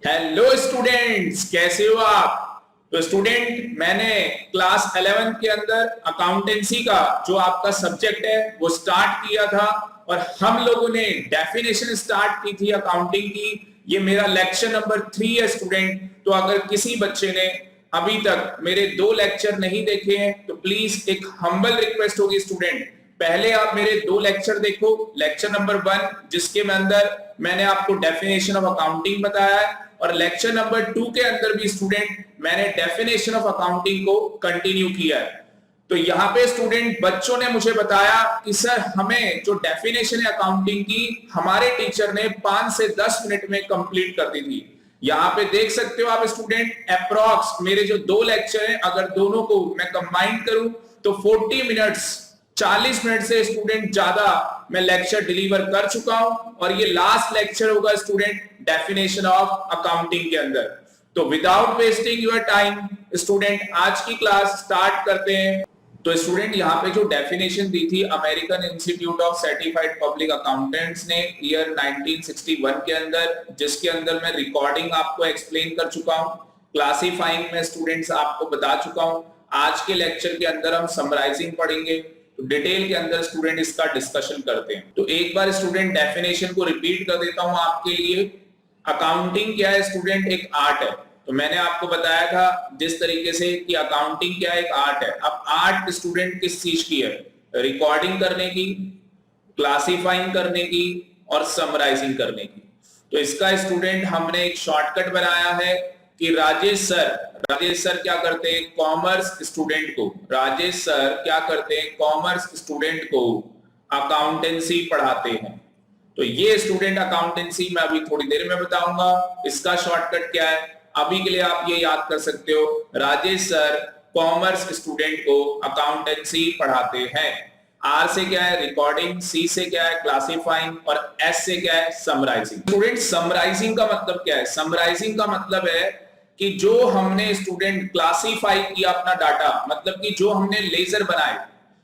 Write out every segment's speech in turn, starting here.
Hello students, कैसे हो आप। तो स्टूडेंट, मैंने क्लास 11 के अंदर अकाउंटेंसी का जो आपका सब्जेक्ट है वो स्टार्ट किया था और हम लोगों ने डेफिनेशन स्टार्ट की थी अकाउंटिंग की। ये मेरा लेक्चर नंबर 3 है स्टूडेंट। तो अगर किसी बच्चे ने अभी तक मेरे 2 लेक्चर नहीं देखे हैं तो प्लीज एक हम्बल रिक्वेस्ट होगी स्टूडेंट, पहले आप मेरे 2 लेक्चर देखो। लेक्चर नंबर 1 जिसके अंदर मैंने आपको डेफिनेशन ऑफ अकाउंटिंग बताया है, और लेक्चर नंबर 2 के अंदर भी स्टूडेंट मैंने डेफिनेशन ऑफ अकाउंटिंग को कंटिन्यू किया है। तो यहाँ पे स्टूडेंट बच्चों ने मुझे बताया कि सर हमें जो डेफिनेशन है अकाउंटिंग की हमारे टीचर ने 5 से 10 मिनट में कंप्लीट कर दी थी। यहाँ पे देख सकते हो आप स्टूडेंट, अप्रॉक्स मेरे जो 2 लेक्चर हैं अगर दोनों को मैं कंबाइन करूं तो 40 मिनट्स, 40 मिनट से स्टूडेंट ज्यादा मैं लेक्चर डिलीवर कर चुका हूं, और ये लास्ट लेक्चर होगा स्टूडेंट डेफिनेशन ऑफ अकाउंटिंग के अंदर। तो without wasting your time student आज की क्लास स्टार्ट करते हैं। तो स्टूडेंट यहाँ पे जो डेफिनेशन दी थी American institute of certified public accountants ने ईयर 1961 के अंदर, जिसके अंदर मैं रिकॉर्डिंग आपको एक्सप्लेन कर चुका हूँ, क्लासिफाइंग में स्टूडेंट्स आपको बता चुका हूँ। आज के लेक्चर के अंदर हम समराइजिंग पढ़ेंगे, तो डिटेल के अंदर स्टूडेंट इसका डिस्कशन करते हैं। तो एक बार स्टूडेंट डेफिनेशन को रिपीट कर देता हूं आपके लिए। अकाउंटिंग क्या है स्टूडेंट? एक आर्ट है। तो मैंने आपको बताया था जिस तरीके से कि अकाउंटिंग क्या है, एक आर्ट है। अब आर्ट स्टूडेंट किस चीज की है? रिकॉर्डिंग करने की, क्लासिफाइंग करने की और समराइजिंग करने की। तो इसका स्टूडेंट हमने एक शॉर्टकट बनाया है कि राजेश सर क्या करते हैं, कॉमर्स स्टूडेंट को, राजेश सर क्या करते हैं, कॉमर्स स्टूडेंट को अकाउंटेंसी पढ़ाते हैं। तो ये स्टूडेंट अकाउंटेंसी मैं अभी थोड़ी देर में बताऊंगा। इसका शॉर्टकट क्या है, अभी के लिए आप ये याद कर सकते हो, राजेश सर कॉमर्स स्टूडेंट को अकाउंटेंसी पढ़ाते हैं। आर से क्या है, रिकॉर्डिंग, सी से क्या है, क्लासिफाइंग, और एस से क्या है, समराइजिंग। स्टूडेंट समराइजिंग का मतलब क्या है? समराइजिंग का मतलब है कि जो हमने स्टूडेंट क्लासिफाई किया अपना डाटा, मतलब कि जो हमने लेजर बनाए,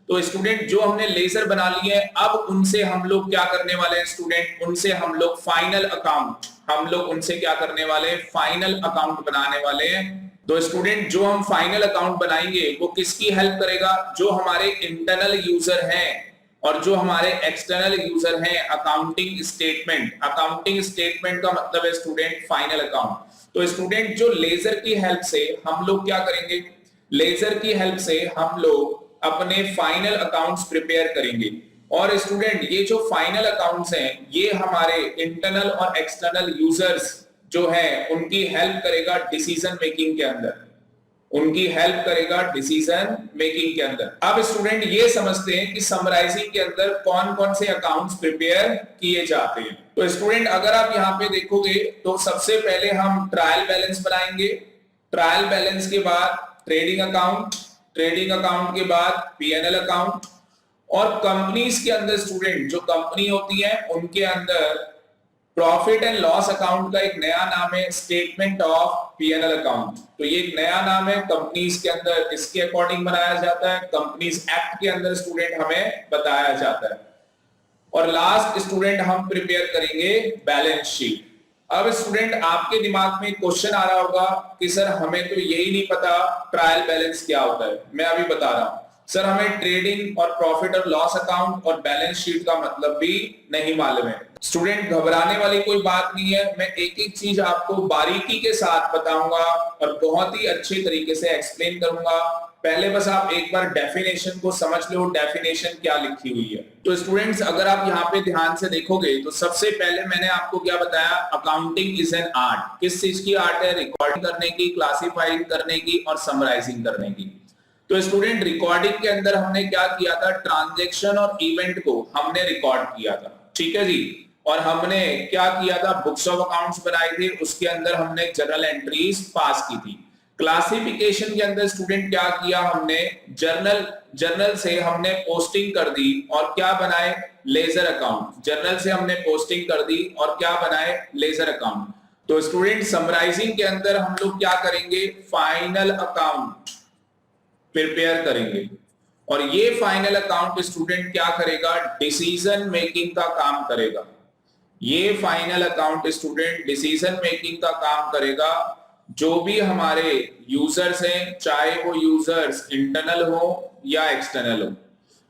तो स्टूडेंट जो हमने लेजर बना लिए अब उनसे हम लोग क्या करने वाले हैं स्टूडेंट, उनसे हम लोग फाइनल अकाउंट, हम लोग उनसे क्या करने वाले हैं, फाइनल अकाउंट बनाने वाले हैं। तो स्टूडेंट जो हम फाइनल अकाउंट बनाएंगे वो किसकी हेल्प करेगा? जो हमारे इंटरनल यूजर हैं और जो हमारे एक्सटर्नल यूजर हैं। अकाउंटिंग स्टेटमेंट, अकाउंटिंग स्टेटमेंट का मतलब है स्टूडेंट फाइनल अकाउंट। तो स्टूडेंट जो लेजर की हेल्प से हम लोग क्या करेंगे, लेजर की हेल्प से हम लोग अपने फाइनल अकाउंट्स प्रिपेयर करेंगे। और स्टूडेंट ये जो फाइनल अकाउंट्स हैं ये हमारे इंटरनल और एक्सटर्नल यूजर्स जो हैं उनकी हेल्प करेगा डिसीजन मेकिंग के अंदर, उनकी हेल्प करेगा डिसीजन मेकिंग के अंदर। अब स्टूडेंट ये समझते हैं कि समराइजिंग के अंदर कौन कौन से अकाउंट्स प्रिपेयर किए जाते हैं। तो स्टूडेंट अगर आप यहाँ पे देखोगे तो सबसे पहले हम ट्रायल बैलेंस बनाएंगे, ट्रायल बैलेंस के बाद ट्रेडिंग अकाउंट, ट्रेडिंग अकाउंट के बाद पीएनएल अकाउंट, और कंपनीज के अंदर स्टूडेंट जो कंपनी होती है उनके अंदर प्रॉफिट एंड लॉस अकाउंट का एक नया नाम है स्टेटमेंट ऑफ पीएनएल अकाउंट। तो ये एक नया नाम है कंपनीज के अंदर, इसके अकॉर्डिंग बनाया जाता है, कंपनीज एक्ट के अंदर स्टूडेंट हमें बताया जाता है। और लास्ट स्टूडेंट हम प्रिपेयर करेंगे बैलेंस शीट। अब स्टूडेंट आपके दिमाग में क्वेश्चन आ रहा होगा कि सर हमें तो यही नहीं पता ट्रायल बैलेंस क्या होता है। मैं अभी बता रहा हूं सर, हमें ट्रेडिंग और प्रॉफिट और लॉस अकाउंट और बैलेंस शीट का मतलब भी नहीं मालूम है। स्टूडेंट घबराने वाली कोई बात नहीं है, मैं एक एक चीज आपको बारीकी के साथ बताऊंगा और बहुत ही अच्छे तरीके से एक्सप्लेन करूंगा। पहले बस आप एक बार डेफिनेशन को समझ लो, डेफिनेशन क्या लिखी हुई है। तो स्टूडेंट्स अगर आप यहाँ पे ध्यान से देखोगे तो सबसे पहले मैंने आपको क्या बताया, अकाउंटिंग इज एन आर्ट। किस चीज की आर्ट है? रिकॉर्डिंग करने की, क्लासिफाइंग करने की और समराइजिंग करने की। तो स्टूडेंट रिकॉर्डिंग के अंदर हमने क्या किया था, ट्रांजैक्शन और इवेंट को हमने रिकॉर्ड किया था, ठीक है जी। और हमने क्या किया था, बुक्स ऑफ अकाउंट्स बनाए थे, उसके अंदर हमने जर्नल एंट्रीज पास की थी। क्लासिफिकेशन के अंदर स्टूडेंट क्या किया, हमने जर्नल से हमने पोस्टिंग कर दी और क्या बनाए, लेजर अकाउंट। जर्नल से हमने पोस्टिंग कर दी और क्या बनाए, लेजर अकाउंट। तो स्टूडेंट समराइजिंग के अंदर हम लोग क्या करेंगे, फाइनल अकाउंट प्रिपेयर करेंगे। और ये फाइनल अकाउंट स्टूडेंट क्या करेगा, डिसीजन मेकिंग का काम करेगा। ये final account student decision making का काम करेगा। जो भी हमारे यूजर्स हैं, चाहे वो यूजर्स इंटरनल हो या एक्सटर्नल हो।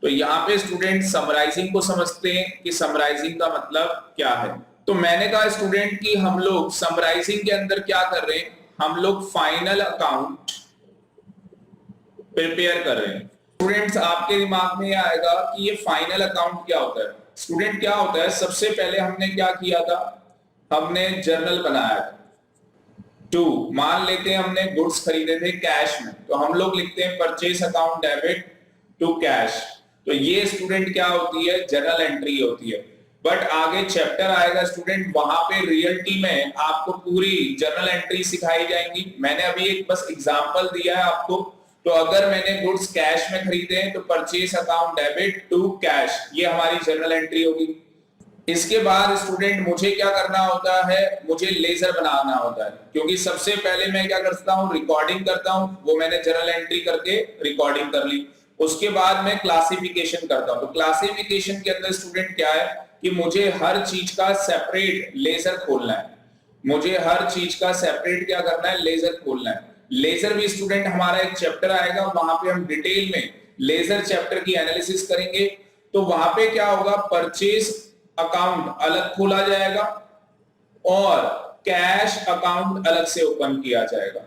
तो यहाँ पे स्टूडेंट समराइजिंग को समझते हैं कि समराइजिंग का मतलब क्या है। तो मैंने कहा स्टूडेंट कि हम लोग समराइजिंग के अंदर क्या कर रहे हैं, हम लोग फाइनल अकाउंट प्रिपेयर कर रहे हैं। स्टूडेंट्स आपके दिमाग में आएगा कि ये फाइनल अकाउंट क्या होता है। स्टूडेंट क्या होता है, सबसे पहले हमने क्या किया था, हमने जर्नल बनाया था। टू, मान लेते हैं हमने गुड्स खरीदे थे कैश में, तो हम लोग लिखते हैं purchase account debit to cash. तो ये स्टूडेंट क्या होती है, जर्नल एंट्री होती है। बट आगे चैप्टर आएगा स्टूडेंट, वहां पे रियलिटी में आपको पूरी जर्नल एंट्री सिखाई जाएंगी। मैंने अभी एक बस एग्जांपल दिया है आपको। तो अगर मैंने गुड्स कैश में खरीदे हैं तो purchase account debit to cash, ये हमारी जर्नल एंट्री होगी। इसके बाद स्टूडेंट मुझे क्या करना होता है, मुझे लेजर बनाना होता है, क्योंकि सबसे पहले मैं क्या करता हूँ, रिकॉर्डिंग करता हूँ। वो मैंने जर्नल एंट्री करके रिकॉर्डिंग कर ली। उसके बाद मैं क्लासिफिकेशन करता हूँ। तो क्लासिफिकेशन के अंदर स्टूडेंट क्या है कि मुझे हर चीज का सेपरेट लेजर खोलना है। मुझे हर चीज का सेपरेट क्या करना है, लेजर खोलना है। लेजर भी स्टूडेंट हमारा एक चैप्टर आएगा, वहां पे हम डिटेल में लेजर चैप्टर की एनालिसिस करेंगे। तो वहां पे क्या होगा, परचेज अकाउंट अलग खोला जाएगा और कैश अकाउंट अलग से ओपन किया जाएगा।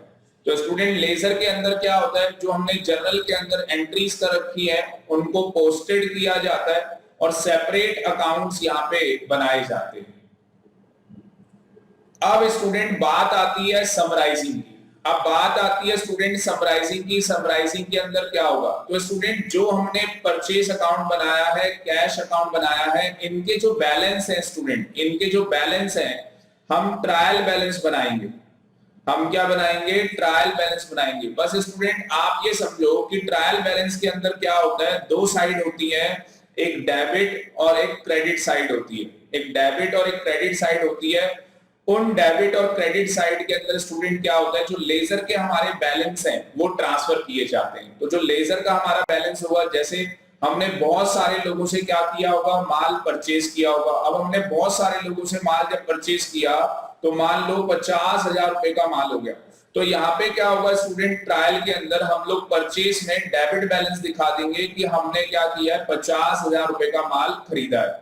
तो स्टूडेंट लेजर के अंदर क्या होता है, जो हमने जर्नल के अंदर एंट्रीज कर रखी है उनको पोस्टेड किया जाता है और सेपरेट अकाउंट्स यहाँ पे बनाए जाते हैं। अब स्टूडेंट बात आती है समराइजिंग की। अब बात आती है स्टूडेंट समराइजिंग की। समराइजिंग के अंदर क्या होगा, तो स्टूडेंट जो हमने परचेज अकाउंट बनाया है, कैश अकाउंट बनाया है, इनके जो बैलेंस है स्टूडेंट, इनके जो बैलेंस है, हम ट्रायल बैलेंस बनाएंगे। हम क्या बनाएंगे, ट्रायल बैलेंस बनाएंगे। बस स्टूडेंट आप ये समझो कि ट्रायल बैलेंस के अंदर क्या होता है, दो साइड होती है, एक डेबिट और एक क्रेडिट साइड होती है। एक डेबिट और एक क्रेडिट साइड होती है। उन डेबिट और क्रेडिट साइड के अंदर स्टूडेंट क्या होता है, जो लेजर के हमारे बैलेंस हैं वो ट्रांसफर किए जाते हैं। तो जो लेजर का हमारा बैलेंस होगा, जैसे हमने बहुत सारे लोगों से क्या किया होगा, माल परचेज किया होगा। अब हमने बहुत सारे लोगों से माल जब परचेज किया तो मान लो 50,000 रुपए का माल हो गया। तो यहाँ पे क्या होगा स्टूडेंट, ट्रायल के अंदर हम लोग परचेज में डेबिट बैलेंस दिखा देंगे कि हमने क्या किया है, 50,000 रुपए का माल खरीदा है।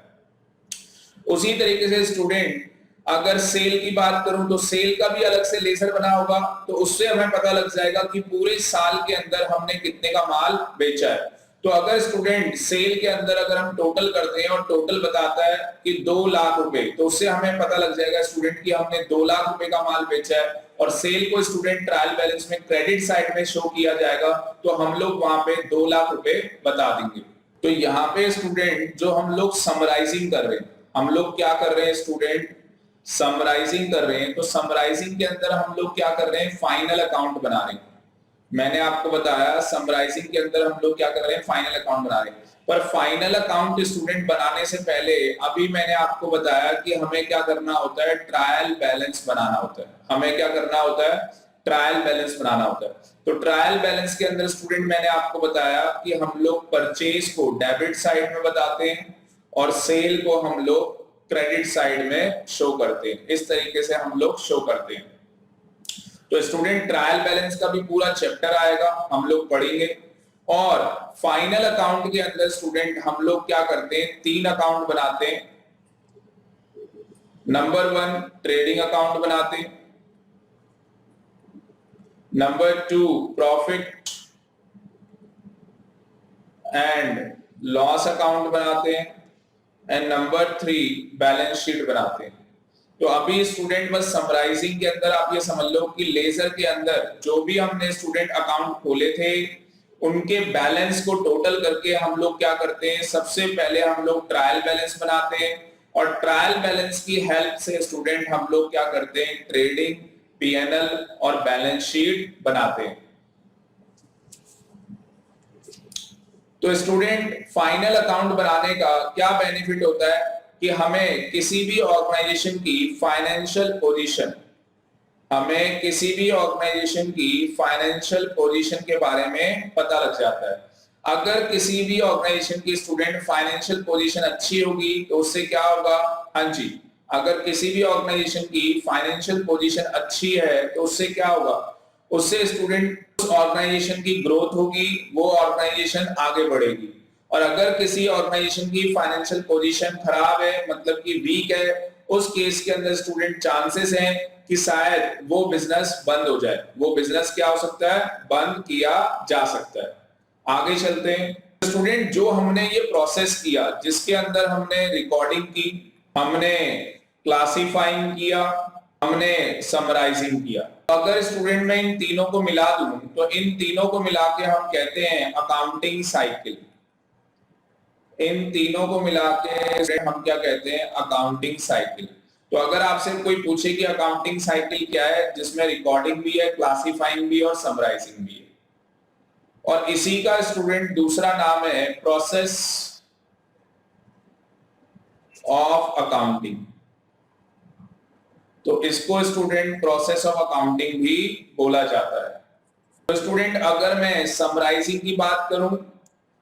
उसी तरीके से स्टूडेंट अगर सेल की बात करूं तो सेल का भी अलग से लेजर बना होगा। तो उससे हमें पता लग जाएगा कि पूरे साल के अंदर हमने कितने का माल बेचा है। तो अगर स्टूडेंट सेल के अंदर अगर हम टोटल करते हैं और टोटल बताता है कि 2 लाख रुपए, तो उससे हमें पता लग जाएगा स्टूडेंट कि हमने 2 लाख रुपए का माल बेचा है। और सेल को स्टूडेंट ट्रायल बैलेंस में क्रेडिट साइड में शो किया जाएगा, तो हम लोग वहां पे 2 लाख रुपए बता देंगे। तो यहाँ पे स्टूडेंट जो हम लोग समराइजिंग कर रहे हैं, हम लोग क्या कर रहे हैं स्टूडेंट, समराइजिंग कर रहे हैं। तो समराइजिंग के अंदर हम लोग क्या कर रहे हैं, फाइनल अकाउंट बना रहे हैं। मैंने आपको बताया समराइजिंग के अंदर हम लोग क्या कर रहे हैं, फाइनल अकाउंट बना रहे हैं। पर फाइनल अकाउंट स्टूडेंट बनाने से पहले अभी मैंने आपको बताया कि हमें क्या करना होता है, ट्रायल बैलेंस बनाना होता है। हमें क्या करना होता है, ट्रायल बैलेंस बनाना होता है। तो ट्रायल बैलेंस के अंदर स्टूडेंट मैंने आपको बताया कि हम लोग परचेज को डेबिट साइड में बताते हैं और सेल को हम लोग क्रेडिट साइड में शो करते हैं। इस तरीके से हम लोग शो करते हैं। तो स्टूडेंट ट्रायल बैलेंस का भी पूरा चैप्टर आएगा, हम लोग पढ़ेंगे। और फाइनल अकाउंट के अंदर स्टूडेंट हम लोग क्या करते हैं, 3 अकाउंट बनाते हैं। नंबर 1 ट्रेडिंग अकाउंट बनाते हैं, number 2 profit and loss account बनाते हैं, एंड नंबर 3 बैलेंस शीट बनाते हैं। तो अभी स्टूडेंट बस समराइजिंग के अंदर आप ये समझ लो कि लेजर के अंदर जो भी हमने स्टूडेंट अकाउंट खोले थे उनके बैलेंस को टोटल करके हम लोग क्या करते हैं, सबसे पहले हम लोग ट्रायल बैलेंस बनाते हैं और ट्रायल बैलेंस की हेल्प से स्टूडेंट हम लोग क्या करते हैं, ट्रेडिंग, पीएनएल और बैलेंस शीट बनाते हैं। तो स्टूडेंट फाइनल अकाउंट बनाने का क्या बेनिफिट होता है कि हमें किसी भी ऑर्गेनाइजेशन की फाइनेंशियल पोजीशन, हमें किसी भी ऑर्गेनाइजेशन की फाइनेंशियल पोजीशन के बारे में पता लग जाता है। अगर किसी भी ऑर्गेनाइजेशन की स्टूडेंट फाइनेंशियल पोजीशन अच्छी होगी तो उससे क्या होगा, हाँ जी, अगर किसी भी ऑर्गेनाइजेशन की फाइनेंशियल पोजीशन अच्छी है तो उससे क्या होगा, उससे स्टूडेंट, उस ऑर्गेनाइजेशन की ग्रोथ होगी, वो ऑर्गेनाइजेशन आगे बढ़ेगी। और अगर किसी ऑर्गेनाइजेशन की फाइनेंशियल पोजीशन खराब है, मतलब कि वीक है, उस केस के अंदर स्टूडेंट चांसेस हैं कि शायद वो बिजनेस बंद हो जाए। वो बिजनेस क्या हो सकता है, बंद किया जा सकता है। आगे चलते हैं। स्टूडेंट जो हमने ये प्रोसेस किया, जिसके अंदर हमने रिकॉर्डिंग की, हमने क्लासिफाइंग किया, हमने समराइजिंग किया, अगर स्टूडेंट मैं इन तीनों को मिला दूं तो इन तीनों को मिला के हम कहते हैं अकाउंटिंग साइकिल। इन तीनों को मिला के हम क्या कहते हैं, अकाउंटिंग साइकिल। तो अगर आपसे कोई पूछे कि अकाउंटिंग साइकिल क्या है, जिसमें रिकॉर्डिंग भी है, क्लासिफाइंग भी और समराइजिंग भी है, और इसी का स्टूडेंट दूसरा नाम है प्रोसेस ऑफ अकाउंटिंग। तो इसको स्टूडेंट प्रोसेस ऑफ अकाउंटिंग भी बोला जाता है। तो स्टूडेंट अगर मैं समराइजिंग की बात करूं,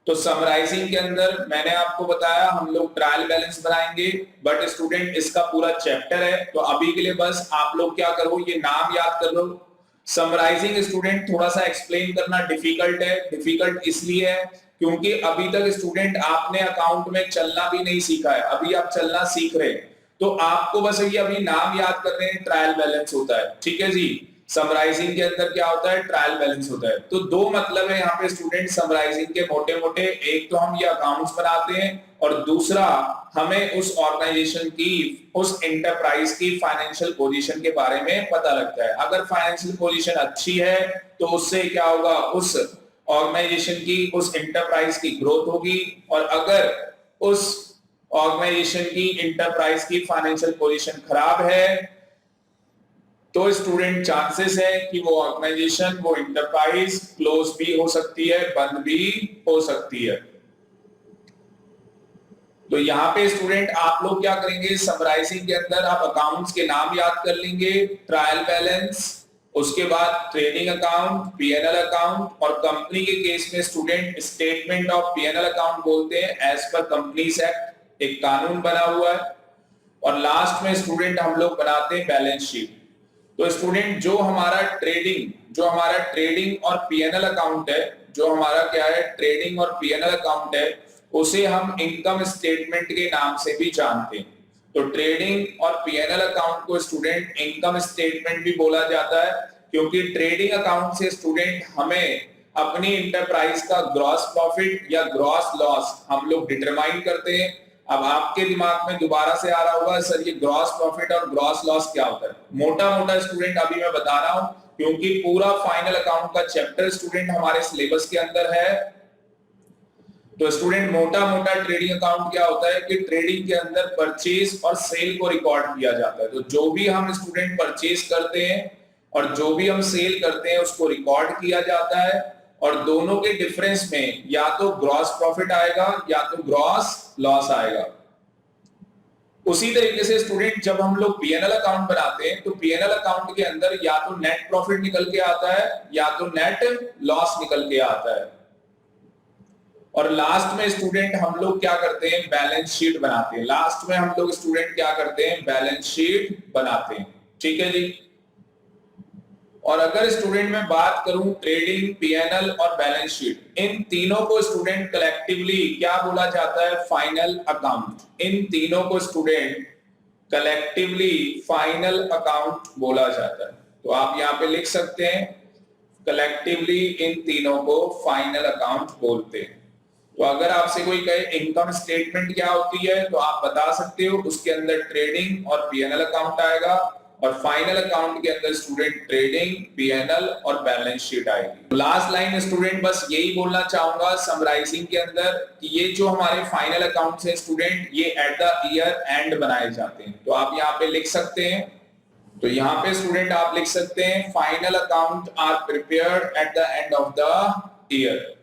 तो समराइजिंग के अंदर मैंने आपको बताया हम लोग ट्रायल बैलेंस बनाएंगे, बट स्टूडेंट इसका पूरा चैप्टर है, तो अभी के लिए बस आप लोग क्या करो, ये नाम याद कर लो। समराइजिंग स्टूडेंट थोड़ा सा एक्सप्लेन करना डिफिकल्ट है। डिफिकल्ट इसलिए है क्योंकि अभी तक स्टूडेंट आपने अकाउंट में चलना भी नहीं सीखा है, अभी आप चलना सीख रहे हैं। तो आपको बस ये अभी नाम याद कर रहे हैं, ट्रायल बैलेंस होता है, ठीक है जी। समराइजिंग के अंदर क्या होता है, ट्रायल बैलेंस होता है। तो दो मतलब है यहाँ पे स्टूडेंट समराइजिंग के मोटे मोटे, एक तो हम ये अकाउंट्स बनाते हैं और दूसरा हमें उस ऑर्गेनाइजेशन की, उस एंटरप्राइज की फाइनेंशियल पोजीशन के बारे में पता लगता है। अगर फाइनेंशियल पोजीशन अच्छी है तो उससे क्या होगा, उस ऑर्गेनाइजेशन की, उस एंटरप्राइज की ग्रोथ होगी। और अगर उस ऑर्गेनाइजेशन की, एंटरप्राइज की फाइनेंशियल पोजीशन खराब है तो स्टूडेंट चांसेस है कि वो ऑर्गेनाइजेशन, वो एंटरप्राइज क्लोज भी हो सकती है, बंद भी हो सकती है। तो यहाँ पे स्टूडेंट आप लोग क्या करेंगे, समराइजिंग के अंदर आप अकाउंट्स के नाम याद कर लेंगे, ट्रायल बैलेंस, उसके बाद ट्रेडिंग अकाउंट, पीएनएल अकाउंट, और कंपनी के केस में student statement of PNL account बोलते हैं, एज पर कंपनीज एक्ट, एक कानून बना हुआ है। और लास्ट में स्टूडेंट हम लोग बनाते हैं बैलेंस शीट। तो स्टूडेंट जो हमारा ट्रेडिंग और पीएनएल अकाउंट है, जो हमारा क्या है, ट्रेडिंग और पीएनएल अकाउंट है, उसे हम इनकम स्टेटमेंट के नाम से भी जानते हैं। तो ट्रेडिंग और पीएनएल अकाउंट को स्टूडेंट इनकम स्टेटमेंट भी बोला जाता है, क्योंकि ट्रेडिंग अकाउंट से स्टूडेंट हमें अपनी इंटरप्राइज का ग्रॉस प्रॉफिट या ग्रॉस लॉस हम लोग डिटरमाइन करते हैं। अब आपके दिमाग में दोबारा से आ रहा होगा, सर ये ग्रॉस प्रॉफिट और ग्रॉस लॉस क्या होता है। मोटा मोटा स्टूडेंट अभी मैं बता रहा हूं, क्योंकि पूरा फाइनल अकाउंट का चैप्टर स्टूडेंट हमारे सिलेबस के अंदर है। तो स्टूडेंट मोटा मोटा ट्रेडिंग अकाउंट क्या होता है कि ट्रेडिंग के अंदर परचेज और सेल को रिकॉर्ड किया जाता है। तो जो भी हम स्टूडेंट परचेज करते हैं और जो भी हम सेल करते हैं उसको रिकॉर्ड किया जाता है, और दोनों के डिफरेंस में या तो ग्रॉस प्रॉफिट आएगा या तो ग्रॉस लॉस आएगा। उसी तरीके से स्टूडेंट जब हम लोग पीएनएल अकाउंट बनाते हैं तो पीएनएल अकाउंट के अंदर या तो नेट प्रॉफिट निकल के आता है या तो नेट लॉस निकल के आता है। और लास्ट में स्टूडेंट हम लोग क्या करते हैं, बैलेंस शीट बनाते हैं। लास्ट में हम लोग स्टूडेंट क्या करते हैं, बैलेंस शीट बनाते हैं, ठीक है जी। और अगर स्टूडेंट में बात करूं ट्रेडिंग, पीएनएल और बैलेंस शीट, इन तीनों को स्टूडेंट कलेक्टिवली क्या बोला जाता है, फाइनल अकाउंट। इन तीनों को स्टूडेंट कलेक्टिवली फाइनल अकाउंट बोला जाता है। तो आप यहां पे लिख सकते हैं कलेक्टिवली इन तीनों को फाइनल अकाउंट बोलते हैं। तो अगर आपसे कोई कहे इनकम स्टेटमेंट क्या होती है तो आप बता सकते हो, उसके अंदर ट्रेडिंग और पीएनएल अकाउंट आएगा, और फाइनल अकाउंट के अंदर स्टूडेंट ट्रेडिंग, पीएनएल और बैलेंस शीट आएगी। लास्ट लाइन स्टूडेंट बस यही बोलना चाहूंगा समराइजिंग के अंदर कि ये जो हमारे फाइनल अकाउंट्स हैं स्टूडेंट, ये एट द ईयर एंड बनाए जाते हैं। तो आप यहाँ पे लिख सकते हैं, तो यहाँ पे स्टूडेंट आप लिख सकते हैं final account are prepared at the end of the year.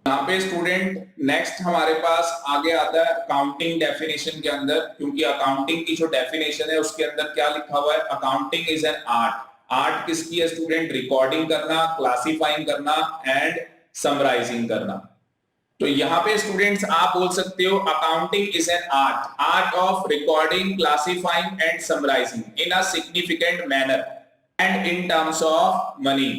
यहाँ पे स्टूडेंट नेक्स्ट हमारे पास आगे आता है अकाउंटिंग डेफिनेशन के अंदर, क्योंकि अकाउंटिंग की जो डेफिनेशन है उसके अंदर क्या लिखा हुआ है, accounting is an art. Art किसकी है स्टूडेंट, रिकॉर्डिंग करना, क्लासिफाइंग करना एंड समराइजिंग करना। तो यहाँ पे स्टूडेंट्स आप बोल सकते हो accounting is an art of recording, classifying and summarising in a significant manner and in terms of money,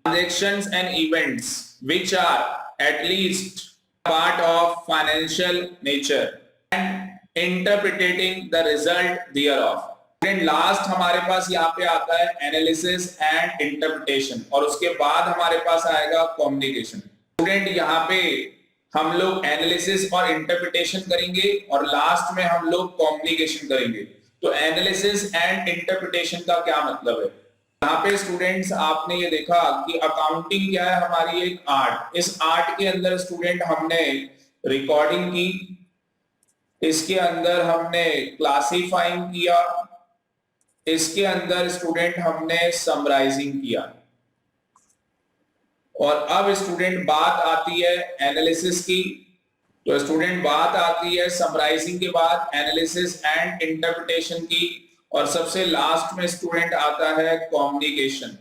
transactions and events which are at least part of financial nature and interpreting the result thereof. Then last हमारे पास यहाँ पे आता है analysis and interpretation और उसके बाद हमारे पास आएगा कम्युनिकेशन। स्टूडेंट यहाँ पे हम लोग एनालिसिस और इंटरप्रिटेशन करेंगे और लास्ट में हम लोग कम्युनिकेशन करेंगे। तो एनालिसिस एंड इंटरप्रिटेशन का क्या मतलब है? यहाँ पे स्टूडेंट्स आपने ये देखा कि अकाउंटिंग क्या है, हमारी एक आर्ट। इस आर्ट के अंदर स्टूडेंट हमने रिकॉर्डिंग की, इसके अंदर हमने क्लासिफाइंग किया, इसके अंदर स्टूडेंट हमने समराइजिंग किया। और अब स्टूडेंट बात आती है एनालिसिस की। तो स्टूडेंट बात आती है समराइजिंग के बाद एनालिसिस एंड इंटरप्रिटेशन की, और सबसे लास्ट में स्टूडेंट आता है कम्युनिकेशन।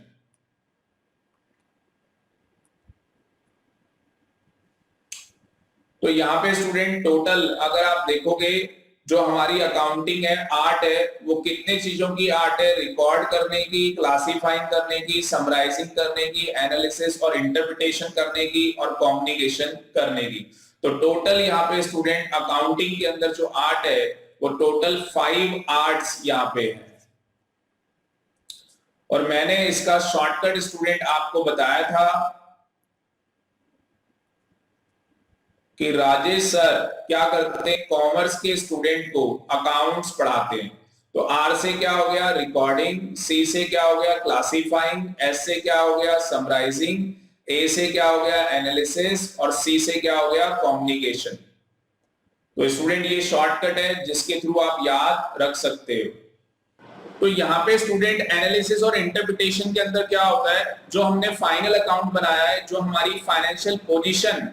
तो यहाँ पे स्टूडेंट टोटल अगर आप देखोगे जो हमारी अकाउंटिंग है, आर्ट है, वो कितने चीजों की आर्ट है? रिकॉर्ड करने की, क्लासिफाइंग करने की, समराइजिंग करने की, एनालिसिस और इंटरप्रिटेशन करने की और कम्युनिकेशन करने की। तो टोटल यहाँ पे स्टूडेंट अकाउंटिंग के अंदर जो आर्ट है वो टोटल 5 आर्ट्स यहाँ पे है। और मैंने इसका शॉर्टकट स्टूडेंट आपको बताया था कि राजेश सर क्या करते हैं, कॉमर्स के स्टूडेंट को अकाउंट्स पढ़ाते हैं। तो आर से क्या हो गया? रिकॉर्डिंग, सी से क्या हो गया? क्लासिफाइंग, एस से क्या हो गया? समराइजिंग, ए से क्या हो गया? एनालिसिस, और सी से क्या हो गया? कम्युनिकेशन। तो स्टूडेंट ये शॉर्टकट है जिसके थ्रू आप याद रख सकते हो। तो यहाँ पे स्टूडेंट एनालिसिस और इंटरप्रिटेशन के अंदर क्या होता है, जो हमने फाइनल अकाउंट बनाया है, जो हमारी फाइनेंशियल पोजीशन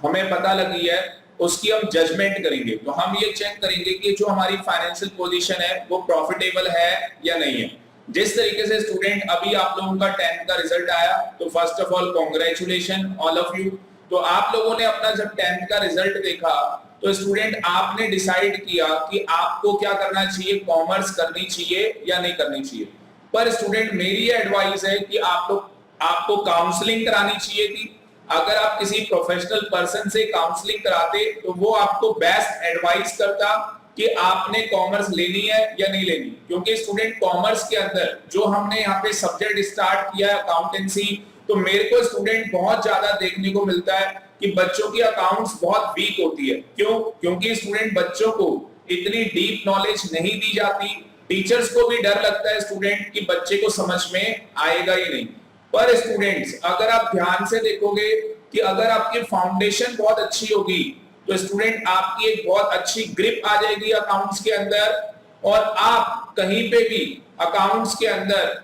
हमें पता लगी है, उसकी हम जजमेंट करेंगे। तो हम ये चेक करेंगे कि जो हमारी फाइनेंशियल पोजीशन है वो प्रॉफिटेबल है या नहीं है। जिस तरीके से स्टूडेंट अभी आप लोगों का 10th का रिजल्ट आया, तो first of all congratulation all of you. तो आप लोगों ने अपना जब 10th का रिजल्ट देखा तो स्टूडेंट आपने डिसाइड किया कि आपको क्या करना चाहिए, कॉमर्स करनी चाहिए या नहीं करनी चाहिए। पर स्टूडेंट मेरी एडवाइस है कि आपको काउंसलिंग करानी चाहिए थी। अगर आप किसी प्रोफेशनल पर्सन से काउंसलिंग कराते तो वो आपको बेस्ट एडवाइस करता कि आपने कॉमर्स लेनी है या नहीं लेनी। क्योंकि स्टूडेंट कॉमर्स के अंदर जो हमने यहाँ पे सब्जेक्ट स्टार्ट किया है अकाउंटेंसी, तो मेरे को स्टूडेंट बहुत ज्यादा देखने को मिलता है कि बच्चों की अकाउंट्स बहुत वीक होती है। क्यों? क्योंकि स्टूडेंट बच्चों को इतनी डीप नॉलेज नहीं दी जाती। टीचर्स को भी डर लगता है स्टूडेंट कि बच्चे को समझ में आएगा ही नहीं। पर स्टूडेंट्स अगर आप ध्यान से देखोगे कि अगर आपकी फाउंडेशन बहुत अच्छी होगी तो स्टूडेंट आपकी एक बहुत अच्छी ग्रिप आ जाएगी अकाउंट्स के अंदर, और आप कहीं पे भी अकाउंट्स के अंदर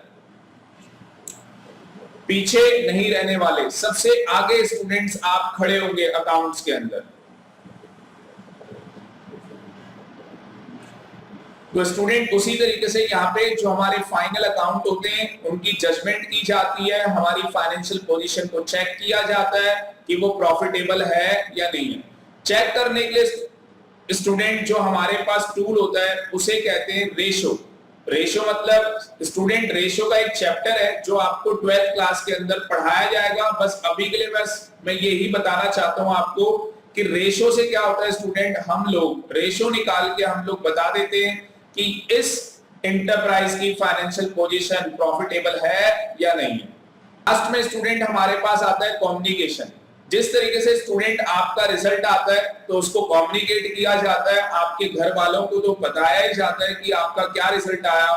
पीछे नहीं रहने वाले, सबसे आगे स्टूडेंट्स आप खड़े होंगे अकाउंट्स के अंदर। तो स्टूडेंट उसी तरीके से यहाँ पे जो हमारे फाइनल अकाउंट होते हैं उनकी जजमेंट की जाती है, हमारी फाइनेंशियल पोजीशन को चेक किया जाता है कि वो प्रॉफिटेबल है या नहीं है। चेक करने के लिए स्टूडेंट जो हमारे पास टूल होता है उसे कहते हैं रेशो। रेशो मतलब स्टूडेंट रेशो का एक चैप्टर है जो आपको 12th क्लास के अंदर पढ़ाया जाएगा। बस अभी के लिए बस मैं यही बताना चाहता हूं आपको कि रेशो से क्या होता है स्टूडेंट, हम लोग रेशो निकाल के हम लोग बता देते हैं कि इस एंटरप्राइज की फाइनेंशियल पोजीशन प्रॉफिटेबल है या नहीं है। लास्ट में स्टूडेंट हमारे पास आता है कम्युनिकेशन। जिस तरीके से स्टूडेंट आपका रिजल्ट आता है तो उसको कम्युनिकेट किया जाता है, आपके घर वालों को तो बताया ही जाता है कि आपका क्या रिजल्ट आया,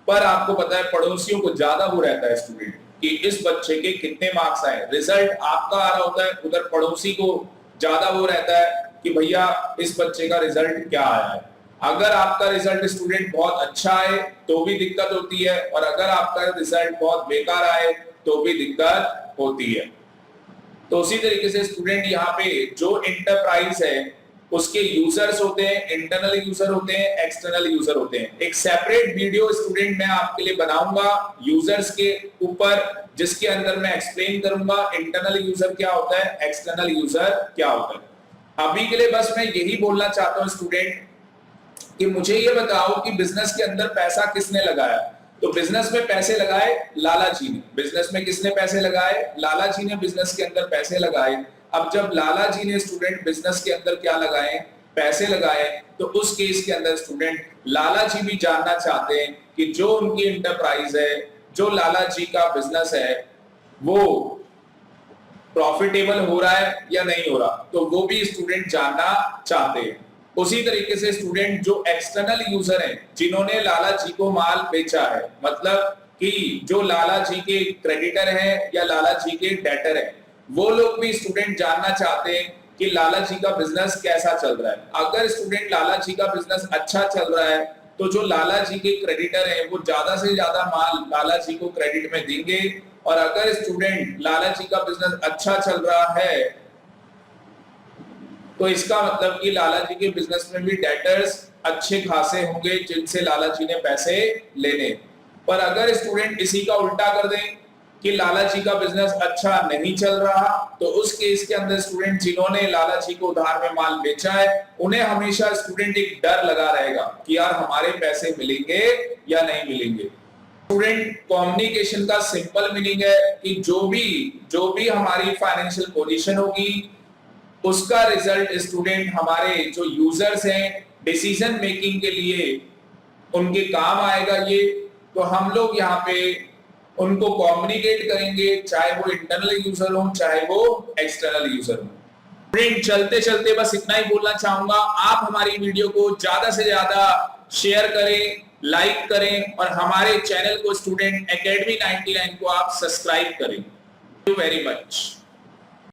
पर आपको पता है पड़ोसियों को ज्यादा वो रहता है स्टूडेंट कि इस बच्चे के कितने मार्क्स आए। रिजल्ट आपका आ रहा होता है, उधर पड़ोसी को ज्यादा वो रहता है कि भैया इस बच्चे का रिजल्ट क्या आया है। अगर आपका रिजल्ट स्टूडेंट बहुत अच्छा आए तो भी दिक्कत होती है, और अगर आपका रिजल्ट बहुत बेकार आए तो भी दिक्कत होती है। तो उसी तरीके से स्टूडेंट यहाँ पे जो एंटरप्राइज है उसके यूजर्स होते हैं, इंटरनल यूजर होते हैं, एक्सटर्नल यूजर होते हैं। एक सेपरेट वीडियो स्टूडेंट मैं आपके लिए बनाऊंगा यूजर्स के ऊपर, जिसके अंदर मैं एक्सप्लेन करूंगा इंटरनल यूजर क्या होता है, एक्सटर्नल यूजर क्या होता है। अभी के लिए बस मैं यही बोलना चाहता हूं स्टूडेंट कि मुझे ये बताओ कि बिजनेस के अंदर पैसा किसने लगाया। तो बिजनेस में पैसे लगाए लाला जी ने। बिजनेस में किसने पैसे लगाए? लाला जी ने बिजनेस के अंदर पैसे लगाए। अब जब लाला जी ने स्टूडेंट बिजनेस के अंदर क्या लगाए? पैसे लगाए, तो उस केस के अंदर स्टूडेंट लाला जी भी जानना चाहते हैं कि जो उनकी इंटरप्राइज है, जो लाला जी का बिजनेस है, वो प्रॉफिटेबल हो रहा है या नहीं हो रहा, तो वो भी स्टूडेंट जानना चाहते हैं। उसी तरीके से स्टूडेंट जो एक्सटर्नल यूजर हैं, जिन्होंने लाला जी को माल बेचा है, मतलब कि जो लाला जी के क्रेडिटर हैं या लाला जी के डेटर हैं, वो लोग भी स्टूडेंट जानना चाहते हैं कि लाला जी का बिजनेस कैसा चल रहा है। अगर स्टूडेंट लाला जी का बिजनेस अच्छा चल रहा है, तो जो लाला जी के क्रेडिटर हैं वो ज्यादा से ज्यादा माल लाला जी को क्रेडिट में देंगे। और अगर स्टूडेंट लाला जी का बिजनेस अच्छा चल रहा है, तो इसका मतलब कि लाला जी के बिजनेस में भी डेटर्स अच्छे खासे होंगे जिनसे लाला जी ने पैसे लेने। पर अगर स्टूडेंट इसी का उल्टा कर दें कि लाला जी का बिजनेस अच्छा नहीं चल रहा, तो उस केस के अंदर स्टूडेंट जिन्होंने लाला जी को उधार में माल बेचा है, उन्हें हमेशा स्टूडेंट एक डर लगा रहेगा कि यार हमारे पैसे मिलेंगे या नहीं मिलेंगे। स्टूडेंट कम्युनिकेशन का सिंपल मीनिंग है कि जो भी हमारी फाइनेंशियल पोजीशन होगी, उसका रिजल्ट स्टूडेंट हमारे जो यूजर्स हैं डिसीजन मेकिंग के लिए उनके काम आएगा। ये तो हम लोग यहाँ पे उनको कम्युनिकेट करेंगे, चाहे वो इंटरनल यूजर हो चाहे वो एक्सटर्नल यूजर हो। स्टूडेंट चलते चलते बस इतना ही बोलना चाहूंगा, आप हमारी वीडियो को ज्यादा से ज्यादा शेयर करें, लाइक करें और हमारे चैनल को स्टूडेंट एकेडमी 99 को आप सब्सक्राइब करें। Thank you very much.